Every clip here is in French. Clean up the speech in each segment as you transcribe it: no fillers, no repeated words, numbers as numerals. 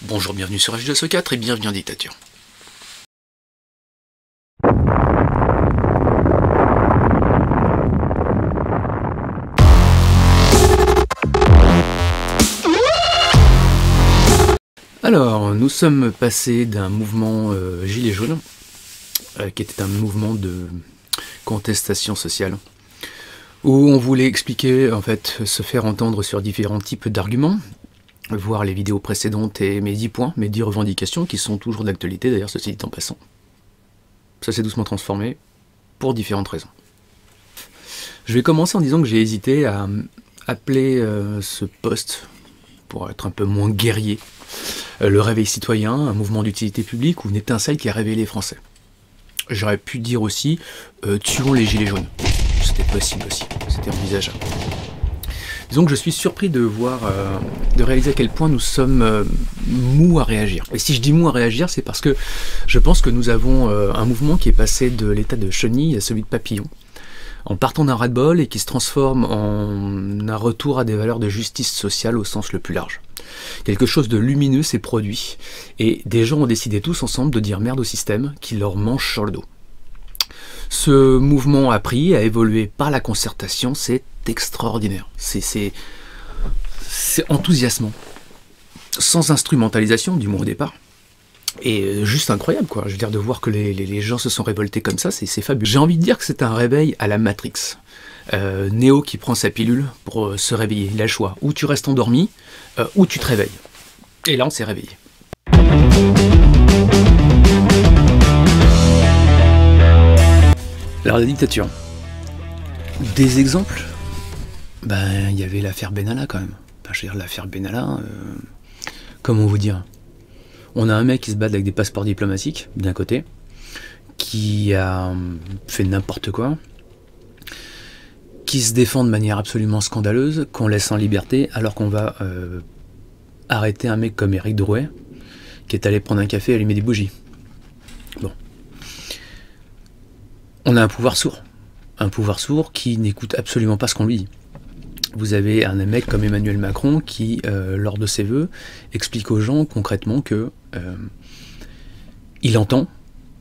Bonjour, bienvenue sur H2SO4 et bienvenue en dictature. Alors, nous sommes passés d'un mouvement Gilets jaunes, qui était un mouvement de contestation sociale, où on voulait expliquer, en fait, se faire entendre sur différents types d'arguments, voir les vidéos précédentes et mes 10 points, mes 10 revendications, qui sont toujours d'actualité, d'ailleurs, ceci dit en passant. Ça s'est doucement transformé, pour différentes raisons. Je vais commencer en disant que j'ai hésité à appeler ce post, pour être un peu moins guerrier, le réveil citoyen, un mouvement d'utilité publique ou une étincelle qui a réveillé les Français. J'aurais pu dire aussi tuons les gilets jaunes. C'était possible aussi, c'était envisageable. Disons que je suis surpris de voir, de réaliser à quel point nous sommes mous à réagir. Et si je dis mous à réagir, c'est parce que je pense que nous avons un mouvement qui est passé de l'état de chenille à celui de papillon, en partant d'un ras-de-bol et qui se transforme en un retour à des valeurs de justice sociale au sens le plus large. Quelque chose de lumineux s'est produit, et des gens ont décidé tous ensemble de dire merde au système qui leur mange sur le dos. Ce mouvement a pris, a évolué par la concertation, c'est extraordinaire, c'est enthousiasmant, sans instrumentalisation, du moins au départ. Et juste incroyable, quoi. Je veux dire, de voir que les gens se sont révoltés comme ça, c'est fabuleux. J'ai envie de dire que c'est un réveil à la Matrix. Néo qui prend sa pilule pour se réveiller. Il a le choix. Ou tu restes endormi, ou tu te réveilles. Et là, on s'est réveillé. Alors, la dictature. Des exemples? Ben, il y avait l'affaire Benalla, quand même. Enfin, je veux dire, l'affaire Benalla, comment vous dire? On a un mec qui se bat avec des passeports diplomatiques, d'un côté, qui a fait n'importe quoi, qui se défend de manière absolument scandaleuse, qu'on laisse en liberté, alors qu'on va arrêter un mec comme Éric Drouet, qui est allé prendre un café et allumer des bougies. Bon. On a un pouvoir sourd qui n'écoute absolument pas ce qu'on lui dit. Vous avez un mec comme Emmanuel Macron qui, lors de ses vœux, explique aux gens concrètement que il entend,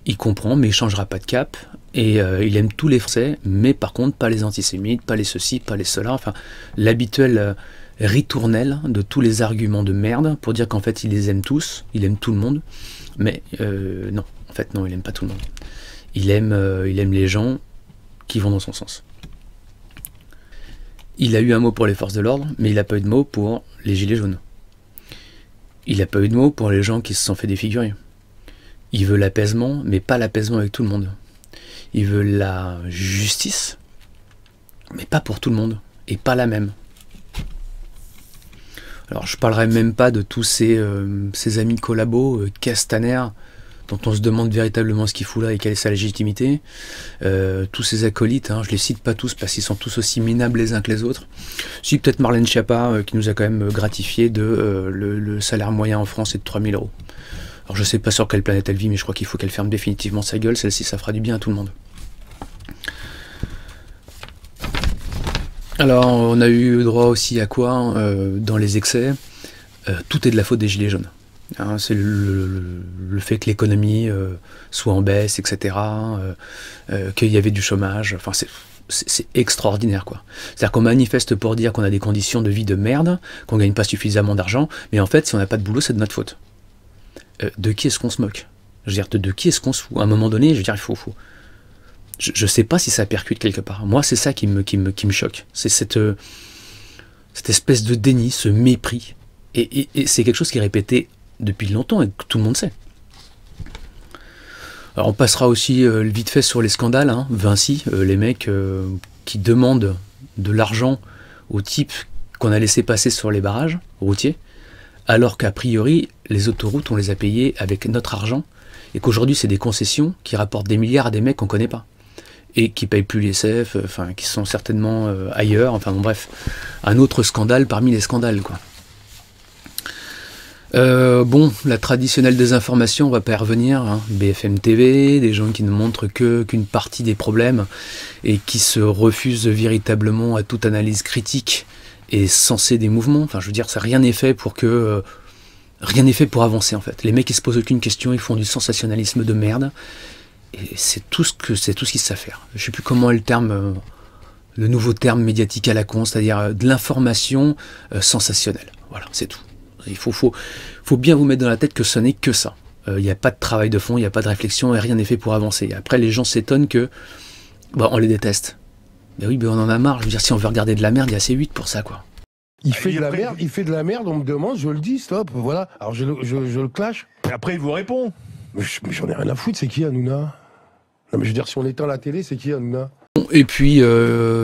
il comprend, mais il ne changera pas de cap, et il aime tous les Français, mais par contre pas les antisémites, pas les ceci, pas les cela, enfin l'habituelle ritournelle de tous les arguments de merde pour dire qu'en fait il les aime tous, il aime tout le monde, mais non, en fait non, il aime pas tout le monde. Il aime les gens qui vont dans son sens. Il a eu un mot pour les forces de l'ordre, mais il n'a pas eu de mot pour les gilets jaunes. Il n'a pas eu de mot pour les gens qui se sont fait défigurer. Il veut l'apaisement, mais pas l'apaisement avec tout le monde. Il veut la justice, mais pas pour tout le monde, et pas la même. Alors je parlerai même pas de tous ces amis collabos, Castaner, dont on se demande véritablement ce qu'il fout là et quelle est sa légitimité. Tous ces acolytes, hein, je les cite pas tous parce qu'ils sont tous aussi minables les uns que les autres. Si, peut-être Marlène Schiappa, qui nous a quand même gratifié de le salaire moyen en France est de 3000 €. Alors je sais pas sur quelle planète elle vit, mais je crois qu'il faut qu'elle ferme définitivement sa gueule, celle-ci ça fera du bien à tout le monde. Alors on a eu droit aussi à quoi dans les excès? Tout est de la faute des gilets jaunes. Hein, c'est le fait que l'économie soit en baisse, etc., qu'il y avait du chômage, enfin c'est extraordinaire, quoi. C'est-à-dire qu'on manifeste pour dire qu'on a des conditions de vie de merde, qu'on gagne pas suffisamment d'argent, mais en fait si on n'a pas de boulot c'est de notre faute. De qui est-ce qu'on se moque? Je veux dire, de qui est-ce qu'on se fout? À un moment donné, je veux dire, il faut... Je sais pas si ça percute quelque part. Moi c'est ça qui me choque, c'est cette espèce de déni, ce mépris, et c'est quelque chose qui est répété depuis longtemps et que tout le monde sait. Alors on passera aussi vite fait sur les scandales, hein. Vinci, les mecs qui demandent de l'argent aux types qu'on a laissé passer sur les barrages routiers, alors qu'a priori les autoroutes on les a payées avec notre argent, et qu'aujourd'hui c'est des concessions qui rapportent des milliards à des mecs qu'on connaît pas, et qui payent plus l'ISF, enfin qui sont certainement ailleurs, enfin bon bref, un autre scandale parmi les scandales, quoi. Bon, la traditionnelle désinformation, on va pas y revenir, hein. BFM TV, des gens qui ne montrent qu'une partie des problèmes et qui se refusent véritablement à toute analyse critique et sensée des mouvements. Enfin, je veux dire, ça rien n'est fait pour que rien n'est fait pour avancer en fait. Les mecs ils se posent aucune question, ils font du sensationnalisme de merde et c'est tout ce qu'ils savent faire. Je sais plus comment est le terme, le nouveau terme médiatique à la con, c'est-à-dire de l'information sensationnelle. Voilà, c'est tout. Il faut bien vous mettre dans la tête que ce n'est que ça. Il n'y a pas de travail de fond, il n'y a pas de réflexion et rien n'est fait pour avancer. Et après, les gens s'étonnent que on les déteste. Ben oui, ben on en a marre. Je veux dire, si on veut regarder de la merde, il y a C8 pour ça, quoi. Il fait de la merde, on me demande, je le dis, stop, voilà. Alors je le clash. Et après, il vous répond. Mais j'en ai rien à foutre, c'est qui Hanouna? Non mais je veux dire, si on éteint la télé, c'est qui Hanouna? Et puis,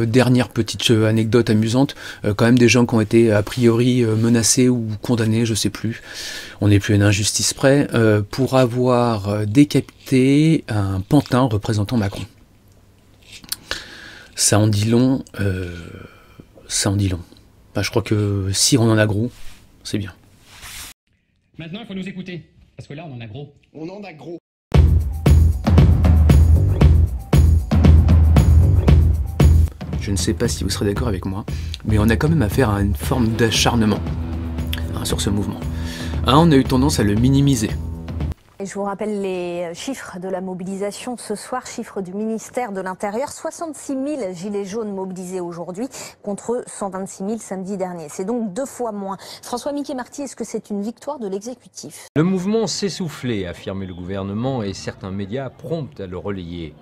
dernière petite anecdote amusante, quand même des gens qui ont été a priori menacés ou condamnés, je sais plus, on n'est plus à une injustice près, pour avoir décapité un pantin représentant Macron. Ça en dit long, ça en dit long. Bah, je crois que si on en a gros, c'est bien. Maintenant, il faut nous écouter, parce que là, on en a gros. On en a gros. Je ne sais pas si vous serez d'accord avec moi, mais on a quand même affaire à une forme d'acharnement sur ce mouvement. On a eu tendance à le minimiser. Et je vous rappelle les chiffres de la mobilisation ce soir, chiffres du ministère de l'Intérieur. 66 000 gilets jaunes mobilisés aujourd'hui contre 126 000 samedi dernier. C'est donc 2 fois moins. François Mickey-Marty, est-ce que c'est une victoire de l'exécutif? Le mouvement s'essoufflait, a affirmé le gouvernement, et certains médias promptent à le relayer.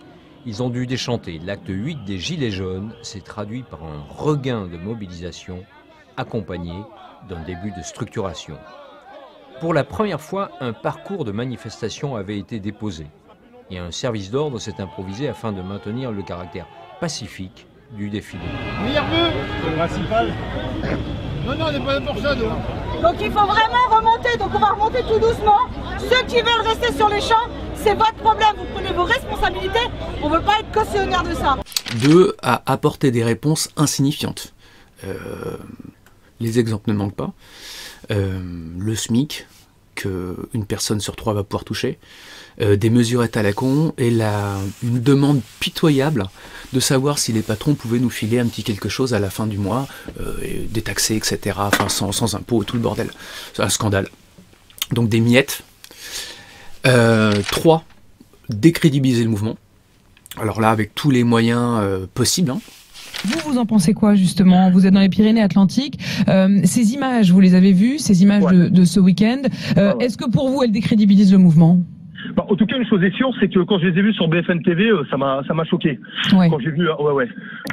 Ils ont dû déchanter. L'acte 8 des Gilets jaunes s'est traduit par un regain de mobilisation accompagné d'un début de structuration. Pour la première fois, un parcours de manifestation avait été déposé et un service d'ordre s'est improvisé afin de maintenir le caractère pacifique du défilé. Nerveux, c'est le principal. Non, on n'est pas là pour ça, nous. Donc il faut vraiment remonter, donc on va remonter tout doucement. Ceux qui veulent rester sur les champs, c'est votre problème, vous prenez vos responsabilités, on ne veut pas être cautionnaire de ça. 2, à apporter des réponses insignifiantes. Les exemples ne manquent pas. Le SMIC, qu'une personne sur 3 va pouvoir toucher, des mesurettes à la con, et une demande pitoyable de savoir si les patrons pouvaient nous filer un petit quelque chose à la fin du mois, détaxé, etc., enfin sans impôts, tout le bordel. C'est un scandale. Donc des miettes. 3, décrédibiliser le mouvement. Alors là, avec tous les moyens possibles, hein. Vous en pensez quoi, justement? Vous êtes dans les Pyrénées-Atlantiques. Ces images, vous les avez vues, ces images de ce week-end. Est-ce que pour vous, elles décrédibilisent le mouvement? Bah, en tout cas, une chose est sûre, c'est que quand je les ai vus sur BFM TV, ça m'a choqué. Ouais. Quand j'ai vu,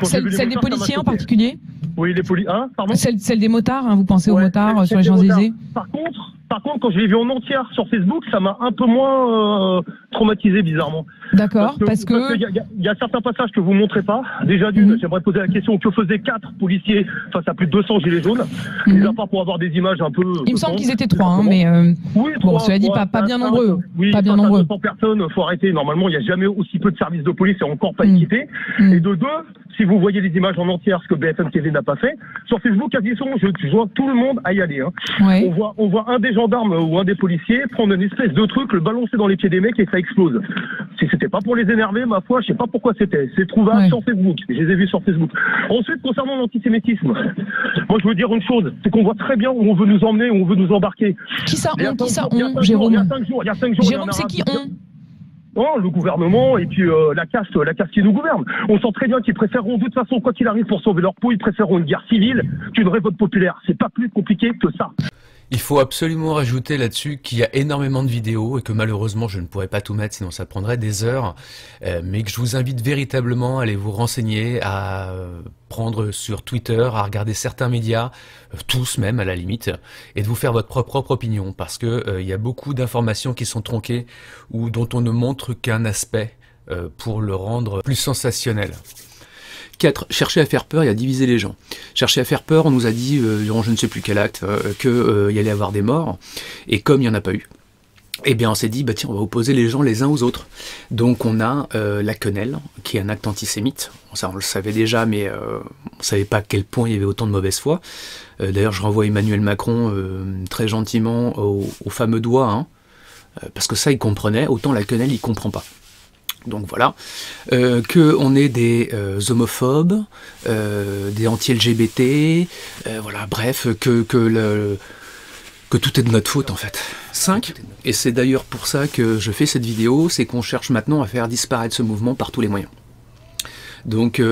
Celle des policiers en particulier? Oui, les policiers. Hein, pardon. Celle des motards, hein, vous pensez aux motards sur les Champs-Élysées? Par contre, quand je l'ai vu en entière sur Facebook, ça m'a un peu moins traumatisé, bizarrement. D'accord, parce que il y a certains passages que vous montrez pas. Déjà j'aimerais poser la question, que faisaient 4 policiers face à plus de 200 gilets jaunes, mis à part pour avoir des images un peu... Il me semble qu'ils étaient 3, hein, mais oui, bon, cela dit, pas bien nombreux. Oui, pas bien nombreux. 200 personnes, faut arrêter. Normalement, il n'y a jamais aussi peu de services de police et encore pas équipés. Et de 2, si vous voyez les images en entière, ce que BFM TV n'a pas fait, sur Facebook, je vois tout le monde à y aller. Hein. Ouais. On voit un des gendarmes ou un des policiers prendre une espèce de truc, le balancer dans les pieds des mecs et ça explose. Si c'était pas pour les énerver, ma foi, je sais pas pourquoi c'était. C'est trouvable sur Facebook. Je les ai vus sur Facebook. Ensuite, concernant l'antisémitisme, moi je veux dire une chose, c'est qu'on voit très bien où on veut nous emmener, où on veut nous embarquer. Qui ça on, Jérôme? Jérôme, Il y a 5 jours. Jérôme, c'est qui on? Oh, le gouvernement et puis la caste qui nous gouverne. On sent très bien qu'ils préféreront, de toute façon, quoi qu'il arrive pour sauver leur peau, ils préféreront une guerre civile qu'une révolte populaire. C'est pas plus compliqué que ça. Il faut absolument rajouter là-dessus qu'il y a énormément de vidéos et que malheureusement je ne pourrais pas tout mettre sinon ça prendrait des heures, mais que je vous invite véritablement à aller vous renseigner, à prendre sur Twitter, à regarder certains médias, tous même à la limite, et de vous faire votre propre opinion parce que il y a beaucoup d'informations qui sont tronquées ou dont on ne montre qu'un aspect pour le rendre plus sensationnel. 4. Chercher à faire peur et à diviser les gens. Chercher à faire peur, on nous a dit, durant je ne sais plus quel acte, qu'il y allait avoir des morts, et comme il n'y en a pas eu, Eh bien, on s'est dit, bah tiens, on va opposer les gens les uns aux autres. Donc, on a la quenelle, qui est un acte antisémite. Ça, on le savait déjà, mais on ne savait pas à quel point il y avait autant de mauvaise foi. D'ailleurs, je renvoie Emmanuel Macron très gentiment au fameux doigt, hein, parce que ça, il comprenait. Autant la quenelle, il comprend pas. Donc voilà, qu'on est des homophobes, des anti-LGBT, voilà, bref, que tout est de notre faute en fait. 5, et c'est d'ailleurs pour ça que je fais cette vidéo, c'est qu'on cherche maintenant à faire disparaître ce mouvement par tous les moyens. Donc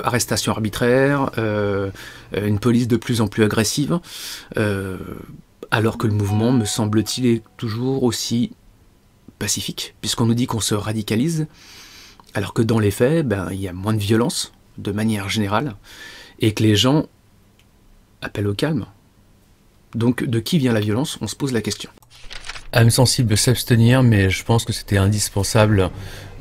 arrestation arbitraire, une police de plus en plus agressive, alors que le mouvement, me semble-t-il, est toujours aussi pacifique, puisqu'on nous dit qu'on se radicalise, alors que dans les faits, ben, il y a moins de violence, de manière générale, et que les gens appellent au calme. Donc, de qui vient la violence? On se pose la question. Âme sensible de s'abstenir, mais je pense que c'était indispensable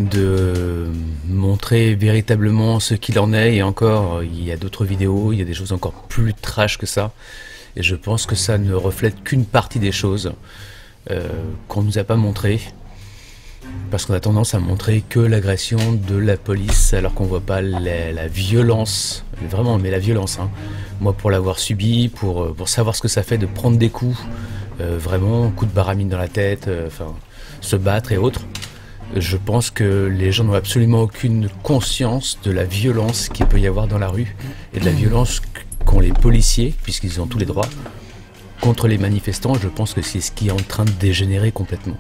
de montrer véritablement ce qu'il en est, et encore, il y a d'autres vidéos, il y a des choses encore plus trash que ça, et je pense que ça ne reflète qu'une partie des choses qu'on nous a pas montrées, parce qu'on a tendance à montrer que l'agression de la police, alors qu'on voit pas la violence, vraiment, mais la violence, hein. Moi, pour l'avoir subi, pour savoir ce que ça fait de prendre des coups, vraiment, coup de baramine dans la tête, enfin, se battre et autres, je pense que les gens n'ont absolument aucune conscience de la violence qu'il peut y avoir dans la rue, et de la violence qu'ont les policiers, puisqu'ils ont tous les droits, contre les manifestants. Je pense que c'est ce qui est en train de dégénérer complètement.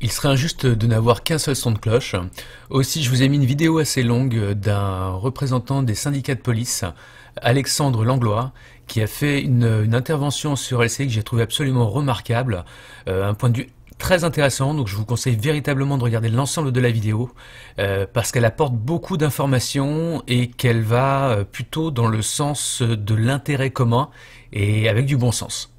Il serait injuste de n'avoir qu'un seul son de cloche. Aussi, je vous ai mis une vidéo assez longue d'un représentant des syndicats de police, Alexandre Langlois, qui a fait une intervention sur LCI que j'ai trouvé absolument remarquable, un point de vue très intéressant. Donc je vous conseille véritablement de regarder l'ensemble de la vidéo, parce qu'elle apporte beaucoup d'informations et qu'elle va plutôt dans le sens de l'intérêt commun et avec du bon sens.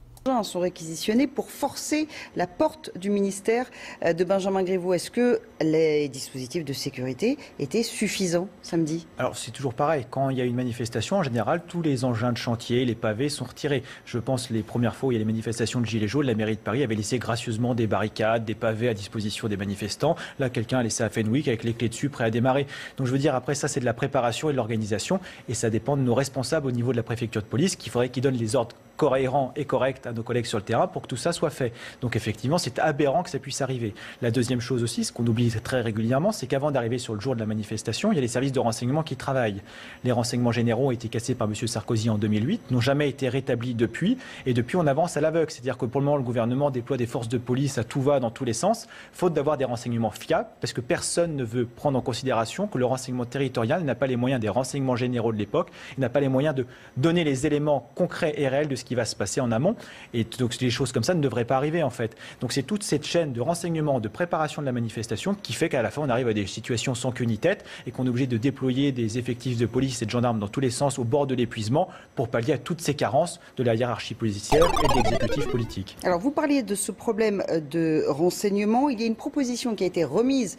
Sont réquisitionnés pour forcer la porte du ministère de Benjamin Griveaux. Est-ce que les dispositifs de sécurité étaient suffisants samedi? Alors c'est toujours pareil, quand il y a une manifestation, en général, tous les engins de chantier, les pavés sont retirés. Je pense les premières fois où il y a les manifestations de Gilets jaunes, la mairie de Paris avait laissé gracieusement des barricades, des pavés à disposition des manifestants. Là, quelqu'un a laissé à Fenwick avec les clés dessus, prêt à démarrer. Donc je veux dire, après ça, c'est de la préparation et de l'organisation, et ça dépend de nos responsables au niveau de la préfecture de police, qu'il faudrait qu'ils donnent les ordres cohérents et corrects à nos collègues sur le terrain pour que tout ça soit fait. Donc effectivement, c'est aberrant que ça puisse arriver. La deuxième chose aussi, ce qu'on oublie très régulièrement, c'est qu'avant d'arriver sur le jour de la manifestation, il y a les services de renseignement qui travaillent. Les renseignements généraux ont été cassés par M. Sarkozy en 2008, n'ont jamais été rétablis depuis, et depuis on avance à l'aveugle. C'est-à-dire que pour le moment, le gouvernement déploie des forces de police à tout va, dans tous les sens, faute d'avoir des renseignements fiables, parce que personne ne veut prendre en considération que le renseignement territorial n'a pas les moyens des renseignements généraux de l'époque, il n'a pas les moyens de donner les éléments concrets et réels de ce qui va se passer en amont. Et donc des choses comme ça ne devraient pas arriver en fait. Donc c'est toute cette chaîne de renseignement, de préparation de la manifestation qui fait qu'à la fin on arrive à des situations sans queue ni tête et qu'on est obligé de déployer des effectifs de police et de gendarmes dans tous les sens au bord de l'épuisement pour pallier à toutes ces carences de la hiérarchie policière et de l'exécutif politique. Alors vous parliez de ce problème de renseignement. Il y a une proposition qui a été remise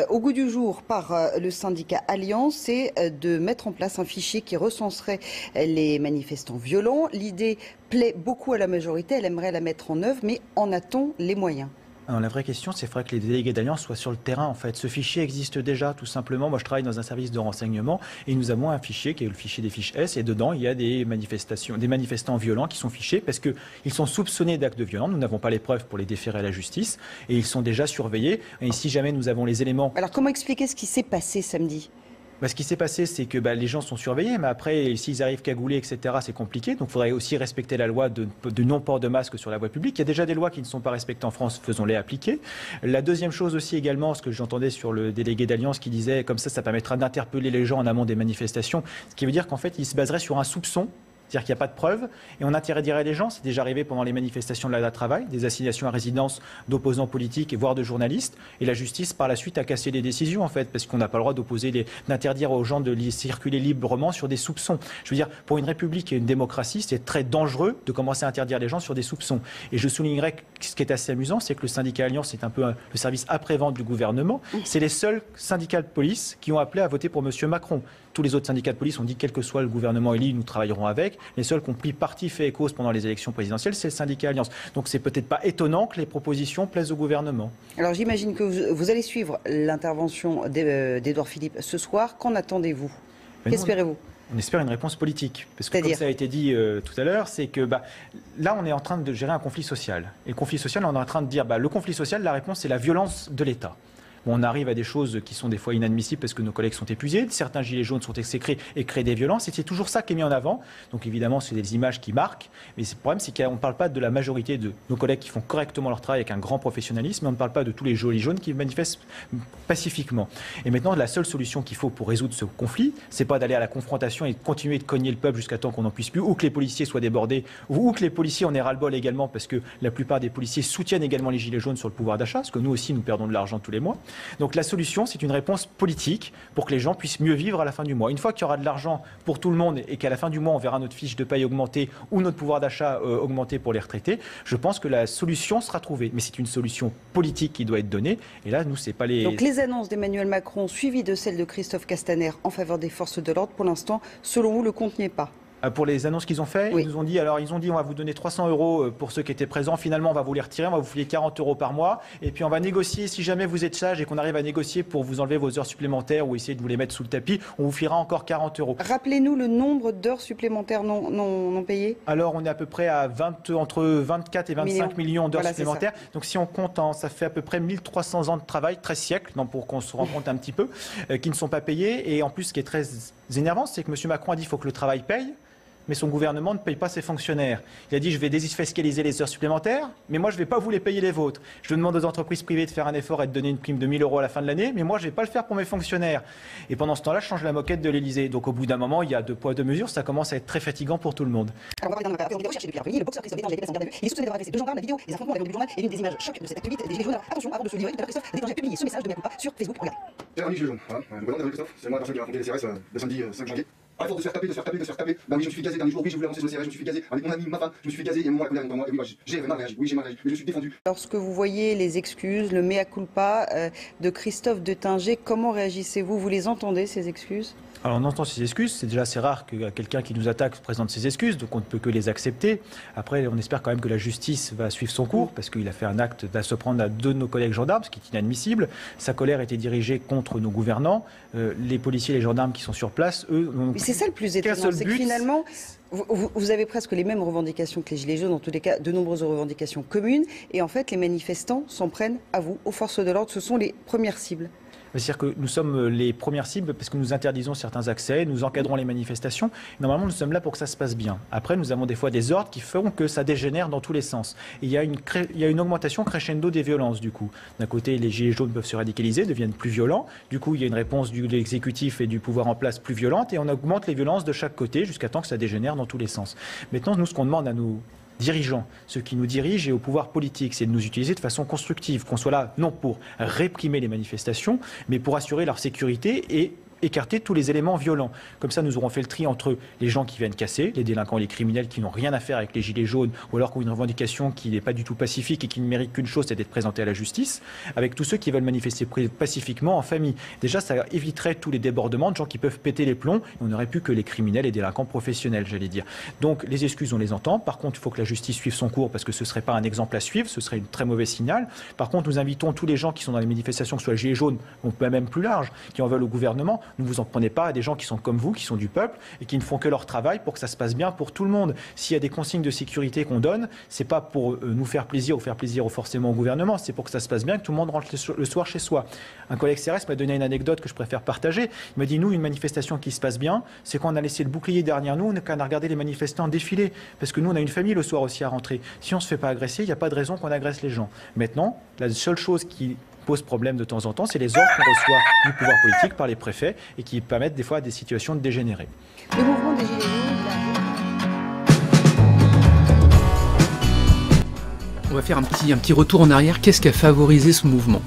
au goût du jour par le syndicat Alliance, c'est de mettre en place un fichier qui recenserait les manifestants violents. L'idée plaît beaucoup à la majorité, elle aimerait la mettre en œuvre, mais en a-t-on les moyens ? Alors, la vraie question, c'est qu'il faudrait que les délégués d'Alliance soient sur le terrain, en fait. Ce fichier existe déjà, tout simplement. Moi, je travaille dans un service de renseignement et nous avons un fichier qui est le fichier des fiches S. Et dedans, il y a des manifestants violents qui sont fichés parce qu'ils sont soupçonnés d'actes de violence. Nous n'avons pas les preuves pour les déférer à la justice et ils sont déjà surveillés. Et si jamais nous avons les éléments... Alors, comment expliquer ce qui s'est passé samedi ? Ce qui s'est passé, c'est que les gens sont surveillés, mais après, s'ils arrivent cagoulés, etc., c'est compliqué. Donc, il faudrait aussi respecter la loi de non-port de masque sur la voie publique. Il y a déjà des lois qui ne sont pas respectées en France, faisons-les appliquer. La deuxième chose aussi également, ce que j'entendais sur le délégué d'Alliance qui disait, comme ça permettra d'interpeller les gens en amont des manifestations, ce qui veut dire qu'en fait, il se baserait sur un soupçon. C'est-à-dire qu'il n'y a pas de preuves et on interdirait les gens. C'est déjà arrivé pendant les manifestations de la travail, des assignations à résidence d'opposants politiques et voire de journalistes. Et la justice, par la suite, a cassé les décisions, en fait, parce qu'on n'a pas le droit d'interdire aux gens de circuler librement sur des soupçons. Je veux dire, pour une république et une démocratie, c'est très dangereux de commencer à interdire les gens sur des soupçons. Et je soulignerais que ce qui est assez amusant, c'est que le syndicat Alliance, c'est un peu le service après-vente du gouvernement. C'est les seuls syndicats de police qui ont appelé à voter pour M. Macron. Tous les autres syndicats de police ont dit, quel que soit le gouvernement élu, nous travaillerons avec. Les seuls qui ont pris parti, fait et cause pendant les élections présidentielles, c'est le syndicat Alliance. Donc c'est peut-être pas étonnant que les propositions plaisent au gouvernement. Alors j'imagine que vous allez suivre l'intervention d'Édouard Philippe ce soir. Qu'en attendez-vous? Qu'espérez-vous? On espère une réponse politique. Parce que comme ça a été dit tout à l'heure, c'est que là, on est en train de gérer un conflit social. Et le conflit social, on est en train de dire, le conflit social, la réponse, c'est la violence de l'État. On arrive à des choses qui sont des fois inadmissibles parce que nos collègues sont épuisés, certains gilets jaunes sont exécrés et créent des violences, et c'est toujours ça qui est mis en avant. Donc évidemment, c'est des images qui marquent, mais le problème, c'est qu'on ne parle pas de la majorité de nos collègues qui font correctement leur travail avec un grand professionnalisme, mais on ne parle pas de tous les gilets jaunes qui manifestent pacifiquement. Et maintenant, la seule solution qu'il faut pour résoudre ce conflit, c'est pas d'aller à la confrontation et de continuer de cogner le peuple jusqu'à temps qu'on n'en puisse plus, ou que les policiers soient débordés, ou que les policiers en aient ras-le-bol également, parce que la plupart des policiers soutiennent également les gilets jaunes sur le pouvoir d'achat, parce que nous aussi, nous perdons de l'argent tous les mois. Donc la solution, c'est une réponse politique pour que les gens puissent mieux vivre à la fin du mois. Une fois qu'il y aura de l'argent pour tout le monde et qu'à la fin du mois, on verra notre fiche de paye augmenter ou notre pouvoir d'achat augmenter pour les retraités, je pense que la solution sera trouvée. Mais c'est une solution politique qui doit être donnée. Et là, nous, c'est pas les... Donc les annonces d'Emmanuel Macron suivies de celles de Christophe Castaner en faveur des forces de l'ordre, pour l'instant, selon vous, le compte n'y est pas? Pour les annonces qu'ils ont fait, oui. Ils ont dit on va vous donner 300 € pour ceux qui étaient présents. Finalement, on va vous les retirer, on va vous filer 40 € par mois. Et puis on va négocier, si jamais vous êtes sage et qu'on arrive à négocier pour vous enlever vos heures supplémentaires ou essayer de vous les mettre sous le tapis, on vous filera encore 40 €. Rappelez-nous le nombre d'heures supplémentaires non payées. Alors on est à peu près à entre 24 et 25 millions d'heures supplémentaires. Donc si on compte, ça fait à peu près 1300 ans de travail, 13 siècles, pour qu'on se rende compte un petit peu, qui ne sont pas payés. Et en plus, ce qui est très énervant, c'est que M. Macron a dit qu'il faut que le travail paye. mais son gouvernement ne paye pas ses fonctionnaires. Il a dit, je vais défiscaliser les heures supplémentaires, mais moi, je ne vais pas vous les payer les vôtres. Je demande aux entreprises privées de faire un effort et de donner une prime de 1 000 € à la fin de l'année, mais moi, je ne vais pas le faire pour mes fonctionnaires. Et pendant ce temps-là, je change la moquette de l'Élysée. Donc, au bout d'un moment, il y a 2 poids, 2 mesures. Ça commence à être très fatigant pour tout le monde. Alors, on va regarder dans cherché depuis l'après-midi, le boxeur Christophe Détanger est en garde à vue. Il est soupçonné d'avoir agressé 2 gendarmes. La vidéo des affrontements avec le journal et l'une des images choc de cet acte 8 des Gilets jaunes. Alors, attention, avant de se livrer, tout à l'heure, Christophe Détanger a publié ce message de mea culpa sur Facebook. Regardez. Cher ami Gilets jaunes, voilà, le président de Christophe, c'est moi la personne qui a raconté les CRS le samedi 5 janvier. À force de se faire taper, de se faire taper, de se faire taper, bah oui, je me suis fait gazer dernier jour, oui, je voulais avancer sur le CRS, je me suis fait gazer avec mon ami, ma femme, je me suis fait gazer, et moi, la colère est en moi, et oui, bah, j'ai mal réagi, oui, j'ai mal réagi, mais je suis défendu. Lorsque vous voyez les excuses, le mea culpa de Christophe Détanger, comment réagissez-vous? Vous les entendez, ces excuses? Alors on entend ces excuses, c'est déjà assez rare que quelqu'un qui nous attaque présente ses excuses, donc on ne peut que les accepter. Après, on espère quand même que la justice va suivre son cours, parce qu'il a fait un acte se prendre à 2 de nos collègues gendarmes, ce qui est inadmissible. Sa colère était dirigée contre nos gouvernants. Les policiers et les gendarmes qui sont sur place, eux... Mais c'est ça le plus étonnant, c'est que finalement... Vous avez presque les mêmes revendications que les Gilets jaunes, en tous les cas de nombreuses revendications communes, et en fait les manifestants s'en prennent à vous, aux forces de l'ordre, ce sont les premières cibles. C'est-à-dire que nous sommes les premières cibles parce que nous interdisons certains accès, nous encadrons les manifestations. Normalement, nous sommes là pour que ça se passe bien. Après, nous avons des fois des ordres qui font que ça dégénère dans tous les sens. Et il y a une augmentation crescendo des violences, du coup. D'un côté, les Gilets jaunes peuvent se radicaliser, deviennent plus violents. Du coup, il y a une réponse de l'exécutif et du pouvoir en place plus violente. Et on augmente les violences de chaque côté jusqu'à temps que ça dégénère dans tous les sens. Maintenant, nous, ce qu'on demande à nous dirigeants, ceux qui nous dirigent et au pouvoir politique, c'est de nous utiliser de façon constructive, qu'on soit là non pour réprimer les manifestations, mais pour assurer leur sécurité et écarter tous les éléments violents. Comme ça, nous aurons fait le tri entre les gens qui viennent casser, les délinquants, les criminels qui n'ont rien à faire avec les gilets jaunes, ou alors qui ont une revendication qui n'est pas du tout pacifique et qui ne mérite qu'une chose, c'est d'être présenté à la justice, avec tous ceux qui veulent manifester pacifiquement en famille. Déjà, ça éviterait tous les débordements de gens qui peuvent péter les plombs, et on n'aurait plus que les criminels et délinquants professionnels, j'allais dire. Donc, les excuses, on les entend. Par contre, il faut que la justice suive son cours, parce que ce ne serait pas un exemple à suivre, ce serait un très mauvais signal. Par contre, nous invitons tous les gens qui sont dans les manifestations, que ce soit les gilets jaunes, on peut même plus large, qui en veulent au gouvernement, ne vous en prenez pas à des gens qui sont comme vous, qui sont du peuple et qui ne font que leur travail pour que ça se passe bien pour tout le monde. S'il y a des consignes de sécurité qu'on donne, c'est pas pour nous faire plaisir ou faire plaisir forcément au gouvernement, c'est pour que ça se passe bien, que tout le monde rentre le soir chez soi. Un collègue CRS m'a donné une anecdote que je préfère partager. Il m'a dit, nous, une manifestation qui se passe bien, c'est quand on a laissé le bouclier derrière nous, on a regardé les manifestants défiler. Parce que nous, on a une famille le soir aussi à rentrer. Si on ne se fait pas agresser, il n'y a pas de raison qu'on agresse les gens. Maintenant, la seule chose qui pose problème de temps en temps, c'est les ordres qu'on reçoit du pouvoir politique par les préfets et qui permettent des fois à des situations de dégénérer. Le mouvement des Gilets jaunes, on va faire un petit retour en arrière. Qu'est-ce qui a favorisé ce mouvement?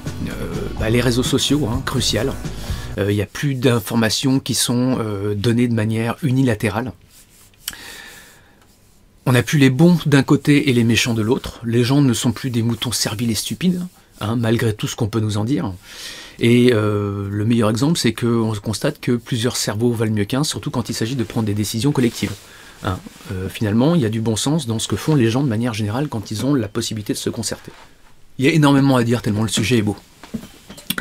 Les réseaux sociaux, crucial. Il n'y a plus d'informations qui sont données de manière unilatérale. On n'a plus les bons d'un côté et les méchants de l'autre. Les gens ne sont plus des moutons serviles et stupides, malgré tout ce qu'on peut nous en dire. Et le meilleur exemple, c'est qu'on constate que plusieurs cerveaux valent mieux qu'un, surtout quand il s'agit de prendre des décisions collectives. Finalement, il y a du bon sens dans ce que font les gens de manière générale quand ils ont la possibilité de se concerter. Il y a énormément à dire tellement le sujet est beau.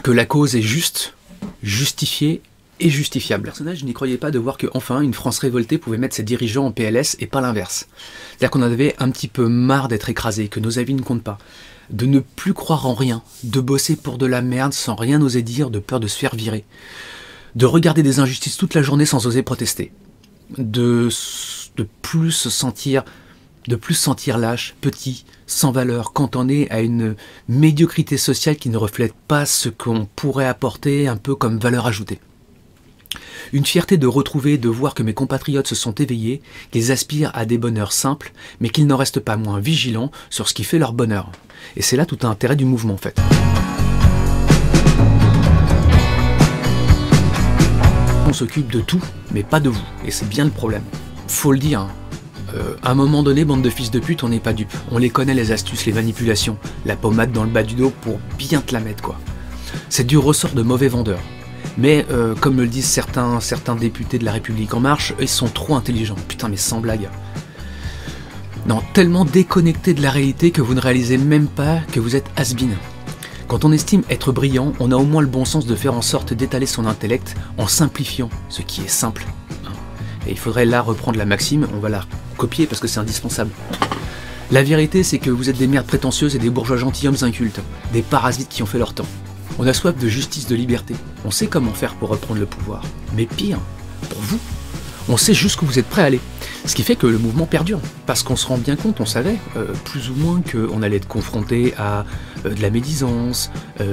Que la cause est juste, justifiée et justifiable. Le personnage n'y croyait pas de voir qu'enfin une France révoltée pouvait mettre ses dirigeants en PLS et pas l'inverse. C'est-à-dire qu'on en avait un petit peu marre d'être écrasé, que nos avis ne comptent pas, de ne plus croire en rien, de bosser pour de la merde sans rien oser dire de peur de se faire virer, de regarder des injustices toute la journée sans oser protester, de plus se sentir lâche, petit, sans valeur, cantonné à une médiocrité sociale qui ne reflète pas ce qu'on pourrait apporter un peu comme valeur ajoutée. Une fierté de retrouver et de voir que mes compatriotes se sont éveillés, qu'ils aspirent à des bonheurs simples, mais qu'ils n'en restent pas moins vigilants sur ce qui fait leur bonheur. Et c'est là tout l'intérêt du mouvement en fait. On s'occupe de tout, mais pas de vous, et c'est bien le problème. Faut le dire, à un moment donné, bande de fils de pute, on n'est pas dupes. On les connaît les astuces, les manipulations, la pommade dans le bas du dos pour bien te la mettre quoi. C'est du ressort de mauvais vendeurs. Mais comme me le disent certains députés de la République En Marche, ils sont trop intelligents. Putain mais sans blague. Non, tellement déconnectés de la réalité que vous ne réalisez même pas que vous êtes has-been. Quand on estime être brillant, on a au moins le bon sens de faire en sorte d'étaler son intellect en simplifiant ce qui est simple. Et il faudrait là reprendre la maxime, on va la copier parce que c'est indispensable. La vérité c'est que vous êtes des merdes prétentieuses et des bourgeois gentilshommes incultes, des parasites qui ont fait leur temps. On a soif de justice, de liberté. On sait comment faire pour reprendre le pouvoir. Mais pire, pour vous, On sait jusqu'où vous êtes prêts à aller. Ce qui fait que le mouvement perdure. Parce qu'on se rend bien compte, on savait plus ou moins qu'on allait être confronté à de la médisance,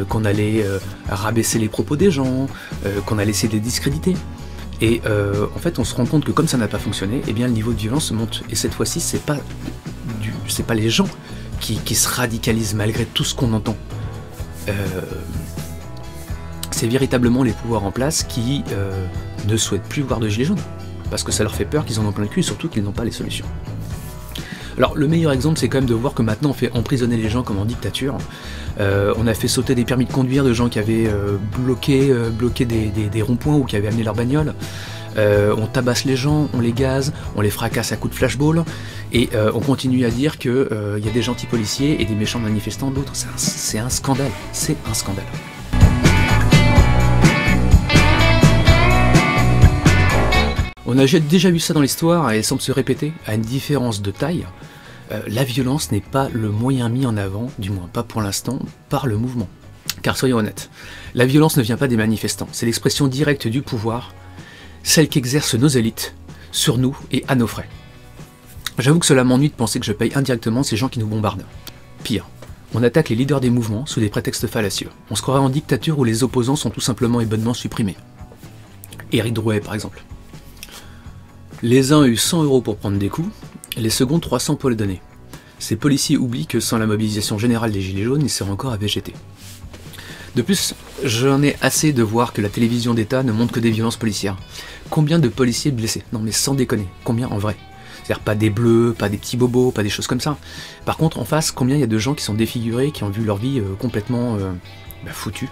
qu'on allait rabaisser les propos des gens, qu'on allait essayer de les discréditer. Et en fait, on se rend compte que comme ça n'a pas fonctionné, eh bien le niveau de violence monte. Et cette fois-ci, c'est pas les gens qui se radicalisent malgré tout ce qu'on entend. C'est véritablement les pouvoirs en place qui ne souhaitent plus voir de gilets jaunes. Parce que ça leur fait peur, qu'ils en ont plein le cul, et surtout qu'ils n'ont pas les solutions. Alors le meilleur exemple, c'est quand même de voir que maintenant on fait emprisonner les gens comme en dictature. On a fait sauter des permis de conduire de gens qui avaient bloqué des ronds-points ou qui avaient amené leur bagnole. On tabasse les gens, on les gaze, on les fracasse à coups de flashball, et on continue à dire qu'il y a des gentils policiers et des méchants manifestants d'autres. C'est un scandale, c'est un scandale. On a déjà vu ça dans l'histoire et elle semble se répéter, à une différence de taille. La violence n'est pas le moyen mis en avant, du moins pas pour l'instant, par le mouvement. Car soyons honnêtes, la violence ne vient pas des manifestants, c'est l'expression directe du pouvoir, celle qu'exercent nos élites sur nous et à nos frais. J'avoue que cela m'ennuie de penser que je paye indirectement ces gens qui nous bombardent. Pire, on attaque les leaders des mouvements sous des prétextes fallacieux. On se croirait en dictature où les opposants sont tout simplement et bonnement supprimés. Éric Drouet par exemple. Les uns ont eu 100 € pour prendre des coups, les seconds 300 pour les donner. Ces policiers oublient que sans la mobilisation générale des gilets jaunes, ils seraient encore à végéter. De plus, j'en ai assez de voir que la télévision d'État ne montre que des violences policières. Combien de policiers blessés? Non mais sans déconner, combien en vrai? C'est-à-dire pas des bleus, pas des petits bobos, pas des choses comme ça. Par contre, en face, combien il y a de gens qui sont défigurés, qui ont vu leur vie complètement foutue,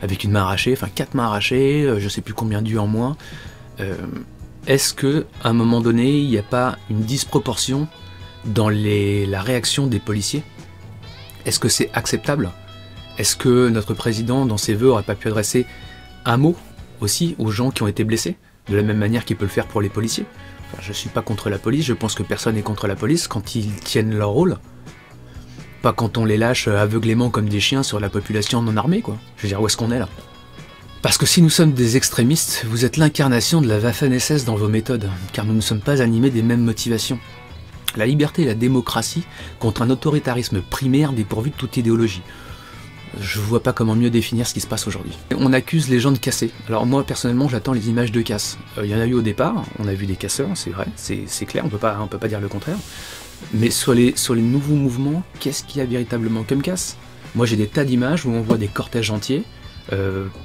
avec une main arrachée, enfin 4 mains arrachées, je sais plus combien d'yeux en moins. Est-ce que, à un moment donné, il n'y a pas une disproportion dans la réaction des policiers? Est-ce que c'est acceptable? Est-ce que notre président, dans ses vœux, n'aurait pas pu adresser un mot aussi aux gens qui ont été blessés, de la même manière qu'il peut le faire pour les policiers? Enfin, je ne suis pas contre la police, je pense que personne n'est contre la police quand ils tiennent leur rôle. Pas quand on les lâche aveuglément comme des chiens sur la population non armée, quoi. Je veux dire, où est-ce qu'on est là? Parce que si nous sommes des extrémistes, vous êtes l'incarnation de la Waffen-SS dans vos méthodes, car nous ne sommes pas animés des mêmes motivations. La liberté et la démocratie contre un autoritarisme primaire dépourvu de toute idéologie. Je vois pas comment mieux définir ce qui se passe aujourd'hui. On accuse les gens de casser. Alors moi personnellement j'attends les images de casse. Il y en a eu au départ, on a vu des casseurs, c'est vrai, c'est clair, on peut pas dire le contraire. Mais sur les nouveaux mouvements, qu'est-ce qu'il y a véritablement comme casse? Moi j'ai des tas d'images où on voit des cortèges entiers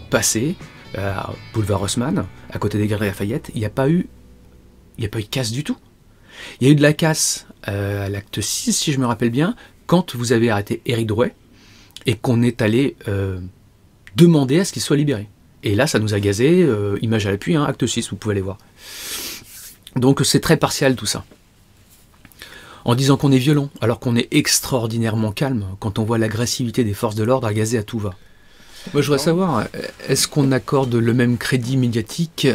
passer à Boulevard Haussmann, à côté des Galeries Lafayette, il n'y a pas eu de casse du tout. Il y a eu de la casse à l'acte 6, si je me rappelle bien, quand vous avez arrêté Éric Drouet et qu'on est allé demander à ce qu'il soit libéré. Et là, ça nous a gazé, image à l'appui, hein, acte 6, vous pouvez aller voir. Donc c'est très partial tout ça. En disant qu'on est violent, alors qu'on est extraordinairement calme quand on voit l'agressivité des forces de l'ordre à gazer à tout va. Moi, je voudrais savoir, est-ce qu'on accorde le même crédit médiatique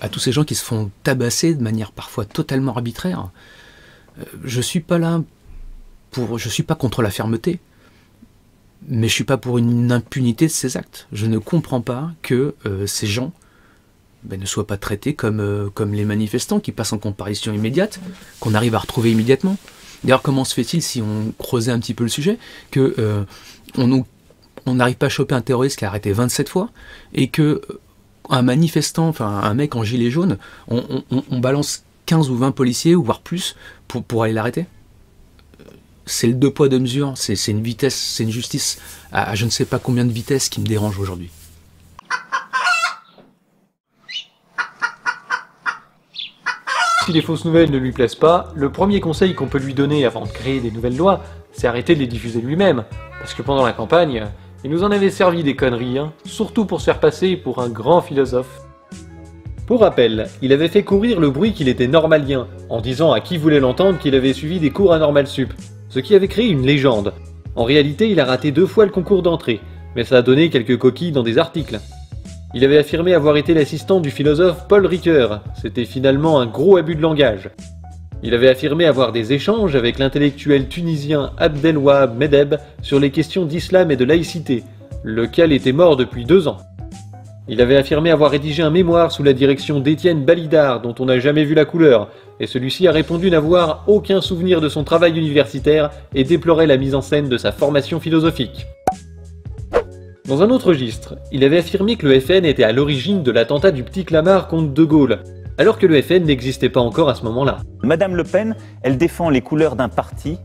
à tous ces gens qui se font tabasser de manière parfois totalement arbitraire? Je suis pas là je suis pas contre la fermeté, mais je suis pas pour une impunité de ces actes. Je ne comprends pas que ces gens ne soient pas traités comme les manifestants qui passent en comparution immédiate, qu'on arrive à retrouver immédiatement. D'ailleurs, comment se fait-il, si on creusait un petit peu le sujet, que on n'arrive pas à choper un terroriste qui a arrêté 27 fois, et que un manifestant, enfin un mec en gilet jaune, on balance 15 ou 20 policiers, ou voire plus, pour aller l'arrêter? C'est le 2 poids 2 mesures, c'est une vitesse, c'est une justice à je ne sais pas combien de vitesses qui me dérange aujourd'hui. Si les fausses nouvelles ne lui plaisent pas, le premier conseil qu'on peut lui donner avant de créer des nouvelles lois, c'est arrêter de les diffuser lui-même. Parce que pendant la campagne, il nous en avait servi des conneries, hein, surtout pour se faire passer pour un grand philosophe. Pour rappel, il avait fait courir le bruit qu'il était normalien, en disant à qui voulait l'entendre qu'il avait suivi des cours à Normal Sup, ce qui avait créé une légende. En réalité, il a raté 2 fois le concours d'entrée, mais ça a donné quelques coquilles dans des articles. Il avait affirmé avoir été l'assistant du philosophe Paul Ricoeur, c'était finalement un gros abus de langage. Il avait affirmé avoir des échanges avec l'intellectuel tunisien Abdelwahab Medeb sur les questions d'islam et de laïcité, lequel était mort depuis 2 ans. Il avait affirmé avoir rédigé un mémoire sous la direction d'Étienne Balidard, dont on n'a jamais vu la couleur, et celui-ci a répondu n'avoir aucun souvenir de son travail universitaire et déplorait la mise en scène de sa formation philosophique. Dans un autre registre, il avait affirmé que le FN était à l'origine de l'attentat du Petit Clamart contre De Gaulle, alors que le FN n'existait pas encore à ce moment-là. Madame Le Pen, elle défend les couleurs d'un parti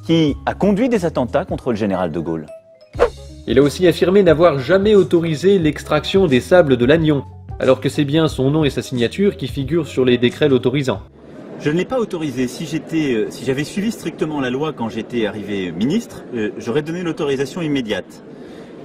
qui a conduit des attentats contre le général De Gaulle. Il a aussi affirmé n'avoir jamais autorisé l'extraction des sables de Lannion, alors que c'est bien son nom et sa signature qui figurent sur les décrets l'autorisant. Je ne l'ai pas autorisé. Si j'avais suivi strictement la loi quand j'étais arrivé ministre, j'aurais donné l'autorisation immédiate.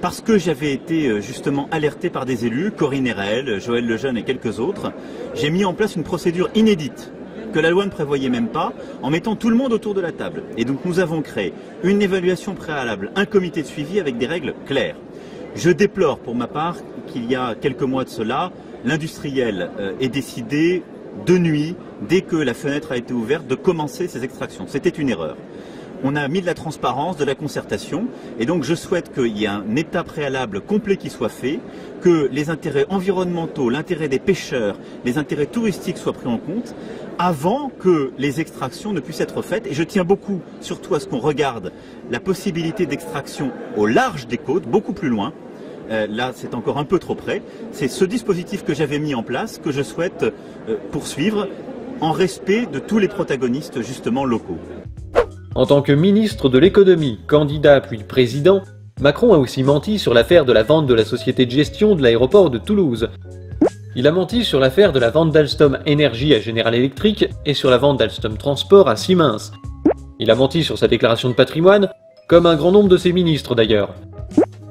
Parce que j'avais été justement alerté par des élus, Corinne Herel, Joël Lejeune et quelques autres, j'ai mis en place une procédure inédite que la loi ne prévoyait même pas, en mettant tout le monde autour de la table. Et donc nous avons créé une évaluation préalable, un comité de suivi avec des règles claires. Je déplore pour ma part qu'il y a quelques mois de cela, l'industriel ait décidé de nuit, dès que la fenêtre a été ouverte, de commencer ces extractions. C'était une erreur. On a mis de la transparence, de la concertation, et donc je souhaite qu'il y ait un état préalable complet qui soit fait, que les intérêts environnementaux, l'intérêt des pêcheurs, les intérêts touristiques soient pris en compte, avant que les extractions ne puissent être faites. Et je tiens beaucoup, surtout à ce qu'on regarde la possibilité d'extraction au large des côtes, beaucoup plus loin. Là, c'est encore un peu trop près. C'est ce dispositif que j'avais mis en place que je souhaite poursuivre en respect de tous les protagonistes, justement, locaux. En tant que ministre de l'économie, candidat puis président, Macron a aussi menti sur l'affaire de la vente de la société de gestion de l'aéroport de Toulouse. Il a menti sur l'affaire de la vente d'Alstom Énergie à General Electric et sur la vente d'Alstom Transport à Siemens. Il a menti sur sa déclaration de patrimoine, comme un grand nombre de ses ministres d'ailleurs.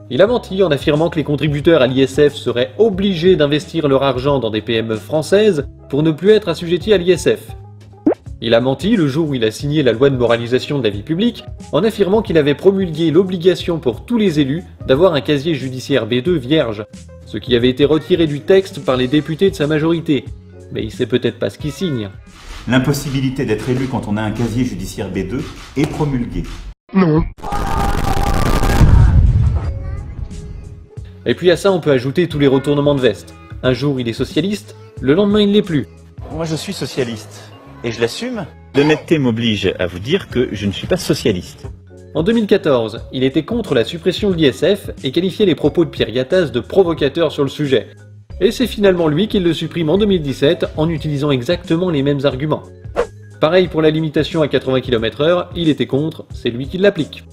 Il a menti en affirmant que les contributeurs à l'ISF seraient obligés d'investir leur argent dans des PME françaises pour ne plus être assujettis à l'ISF. Il a menti le jour où il a signé la loi de moralisation de la vie publique en affirmant qu'il avait promulgué l'obligation pour tous les élus d'avoir un casier judiciaire B2 vierge, ce qui avait été retiré du texte par les députés de sa majorité. Mais il sait peut-être pas ce qu'il signe. L'impossibilité d'être élu quand on a un casier judiciaire B2 est promulguée. Non. Et puis à ça on peut ajouter tous les retournements de veste. Un jour il est socialiste, le lendemain il ne l'est plus. Moi je suis socialiste. Et je l'assume. L'honnêteté m'oblige à vous dire que je ne suis pas socialiste. En 2014, il était contre la suppression de l'ISF et qualifiait les propos de Pierre Gattaz de provocateurs sur le sujet. Et c'est finalement lui qui le supprime en 2017 en utilisant exactement les mêmes arguments. Pareil pour la limitation à 80 km/h, il était contre, c'est lui qui l'applique.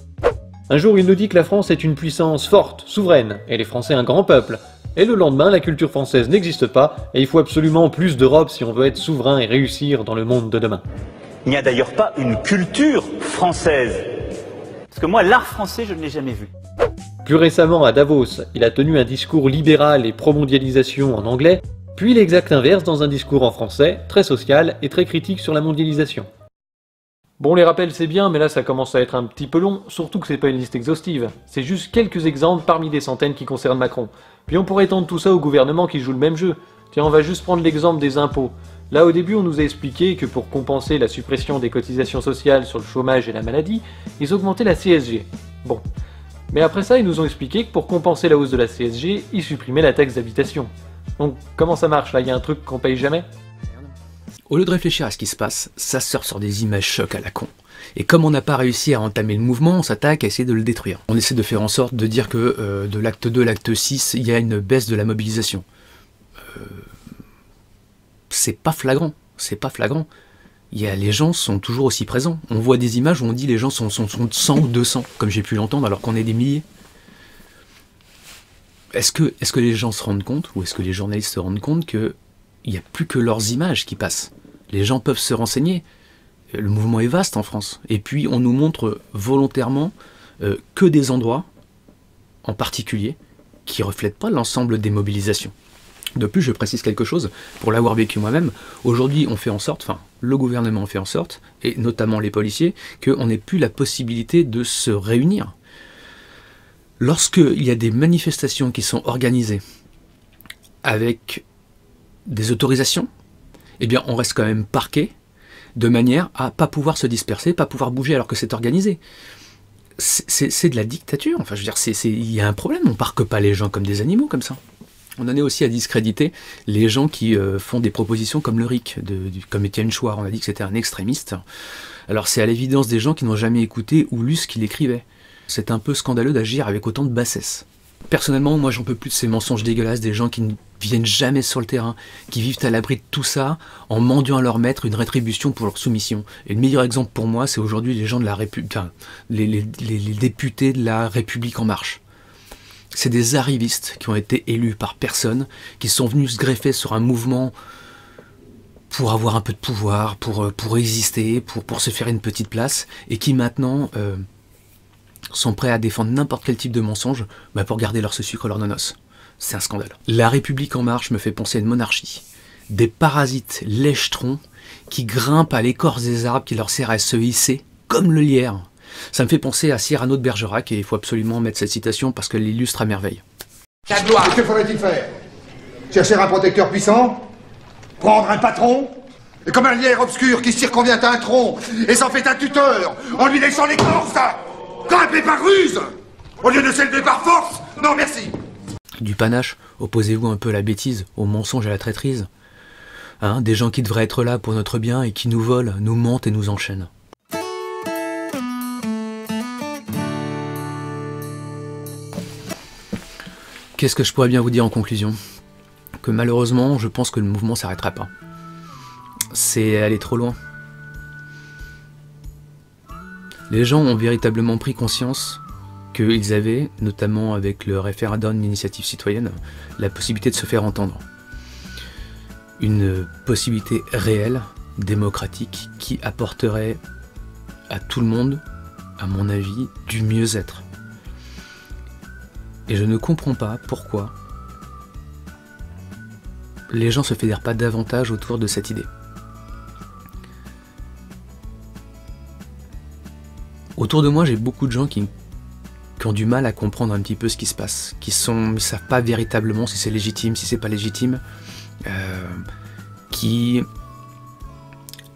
Un jour il nous dit que la France est une puissance forte, souveraine, et les Français un grand peuple. Et le lendemain, la culture française n'existe pas, et il faut absolument plus d'Europe si on veut être souverain et réussir dans le monde de demain. Il n'y a d'ailleurs pas une culture française. Parce que moi, l'art français, je ne l'ai jamais vu. Plus récemment, à Davos, il a tenu un discours libéral et pro-mondialisation en anglais, puis l'exact inverse dans un discours en français, très social et très critique sur la mondialisation. Bon, les rappels c'est bien, mais là ça commence à être un petit peu long, surtout que c'est pas une liste exhaustive. C'est juste quelques exemples parmi des centaines qui concernent Macron. Puis on pourrait étendre tout ça au gouvernement qui joue le même jeu. Tiens, on va juste prendre l'exemple des impôts. Là au début on nous a expliqué que pour compenser la suppression des cotisations sociales sur le chômage et la maladie, ils augmentaient la CSG. Bon. Mais après ça ils nous ont expliqué que pour compenser la hausse de la CSG, ils supprimaient la taxe d'habitation. Donc comment ça marche là? Il y a un truc qu'on paye jamais? Au lieu de réfléchir à ce qui se passe, ça sort sur des images chocs à la con. Et comme on n'a pas réussi à entamer le mouvement, on s'attaque à essayer de le détruire. On essaie de faire en sorte de dire que de l'acte 2 à l'acte 6, il y a une baisse de la mobilisation. C'est pas flagrant, c'est pas flagrant. Les gens sont toujours aussi présents. On voit des images où on dit les gens sont 100 ou 200, comme j'ai pu l'entendre, alors qu'on est des milliers. Est-ce que les gens se rendent compte, ou est-ce que les journalistes se rendent compte qu'il n'y a plus que leurs images qui passent? Les gens peuvent se renseigner. Le mouvement est vaste en France. Et puis on nous montre volontairement que des endroits, en particulier, qui ne reflètent pas l'ensemble des mobilisations. De plus, je précise quelque chose, pour l'avoir vécu moi-même, aujourd'hui on fait en sorte, enfin le gouvernement fait en sorte, et notamment les policiers, qu'on n'ait plus la possibilité de se réunir. Lorsqu'il y a des manifestations qui sont organisées avec des autorisations, eh bien on reste quand même parqué de manière à pas pouvoir se disperser, pas pouvoir bouger alors que c'est organisé. C'est de la dictature, enfin je veux dire, il y a un problème, on parque pas les gens comme des animaux comme ça. On en est aussi à discréditer les gens qui font des propositions comme le RIC, comme Étienne Chouard. On a dit que c'était un extrémiste. Alors c'est à l'évidence des gens qui n'ont jamais écouté ou lu ce qu'il écrivait. C'est un peu scandaleux d'agir avec autant de bassesse. Personnellement, moi j'en peux plus de ces mensonges dégueulasses des gens qui ne viennent jamais sur le terrain, qui vivent à l'abri de tout ça en mendiant à leur maître une rétribution pour leur soumission. Et le meilleur exemple pour moi, c'est aujourd'hui les gens de la République, enfin, les députés de la République en marche. C'est des arrivistes qui ont été élus par personne, qui sont venus se greffer sur un mouvement pour avoir un peu de pouvoir, pour exister, pour se faire une petite place, et qui maintenant sont prêts à défendre n'importe quel type de mensonge pour garder leur sucre, leur nonos. C'est un scandale. La République en marche me fait penser à une monarchie. Des parasites lèchetrons qui grimpent à l'écorce des arbres qui leur sert à se hisser comme le lierre. Ça me fait penser à Cyrano de Bergerac, et il faut absolument mettre cette citation parce qu'elle l'illustre à merveille. Ta gloire, que faudrait-il faire? Chercher un protecteur puissant? Prendre un patron? Et comme un lierre obscur qui circonvient à un tronc et s'en fait un tuteur en lui laissant l'écorce? Grimper par ruse au lieu de s'élever par force? Non, merci. Du panache, opposez-vous un peu à la bêtise, au mensonge et à la traîtrise. Hein, des gens qui devraient être là pour notre bien et qui nous volent, nous mentent et nous enchaînent. Qu'est-ce que je pourrais bien vous dire en conclusion? Que malheureusement, je pense que le mouvement ne s'arrêtera pas. C'est aller trop loin. Les gens ont véritablement pris conscience qu'ils avaient, notamment avec le référendum d'initiative citoyenne, la possibilité de se faire entendre. Une possibilité réelle, démocratique, qui apporterait à tout le monde, à mon avis, du mieux-être. Et je ne comprends pas pourquoi les gens ne se fédèrent pas davantage autour de cette idée. Autour de moi, j'ai beaucoup de gens qui ont du mal à comprendre un petit peu ce qui se passe, qui ne savent pas véritablement si c'est légitime, si c'est pas légitime, qui,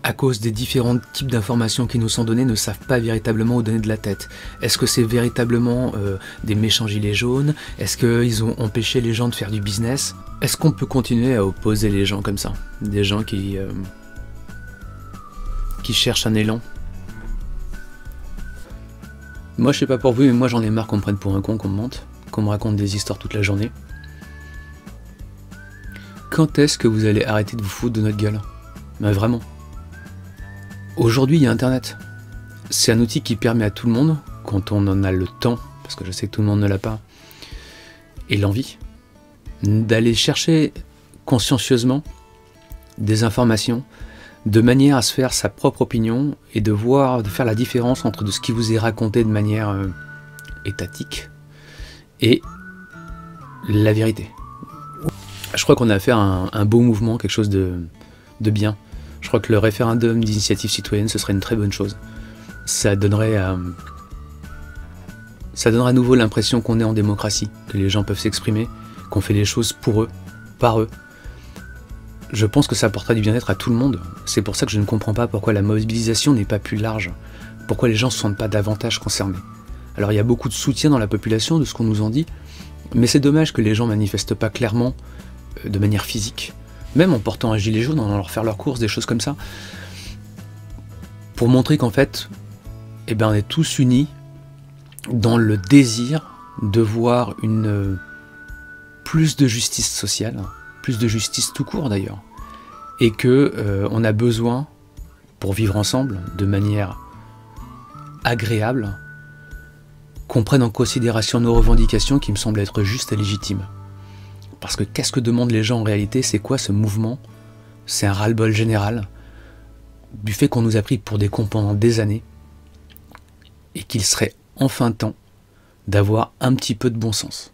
à cause des différents types d'informations qui nous sont données, ne savent pas véritablement où donner de la tête. Est-ce que c'est véritablement des méchants gilets jaunes? Est-ce qu'ils ont empêché les gens de faire du business? Est-ce qu'on peut continuer à opposer les gens comme ça? Des gens qui cherchent un élan? Moi je sais pas pour vous, mais moi j'en ai marre qu'on me prenne pour un con, qu'on me mente, qu'on me raconte des histoires toute la journée. Quand est-ce que vous allez arrêter de vous foutre de notre gueule? Mais vraiment. Aujourd'hui il y a internet. C'est un outil qui permet à tout le monde, quand on en a le temps, parce que je sais que tout le monde ne l'a pas, et l'envie, d'aller chercher consciencieusement des informations, de manière à se faire sa propre opinion et de faire la différence entre ce qui vous est raconté de manière étatique et la vérité. Je crois qu'on a affaire à un beau mouvement, quelque chose de bien. Je crois que le référendum d'initiative citoyenne, ce serait une très bonne chose. Ça donnerait à nouveau l'impression qu'on est en démocratie, que les gens peuvent s'exprimer, qu'on fait les choses pour eux, par eux. Je pense que ça apportera du bien-être à tout le monde. C'est pour ça que je ne comprends pas pourquoi la mobilisation n'est pas plus large. Pourquoi les gens ne se sentent pas davantage concernés. Alors il y a beaucoup de soutien dans la population de ce qu'on nous en dit, mais c'est dommage que les gens ne manifestent pas clairement de manière physique, même en portant un gilet jaune, en allant faire leurs courses, des choses comme ça, pour montrer qu'en fait, on est tous unis dans le désir de voir plus de justice sociale, plus de justice tout court d'ailleurs, et que on a besoin, pour vivre ensemble de manière agréable, qu'on prenne en considération nos revendications qui me semblent être justes et légitimes. Parce que qu'est-ce que demandent les gens en réalité? C'est quoi ce mouvement? C'est un ras-le-bol général du fait qu'on nous a pris pour des cons pendant des années, et qu'il serait enfin temps d'avoir un petit peu de bon sens.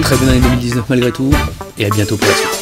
Très bonne année 2019 malgré tout, et à bientôt pour la suite.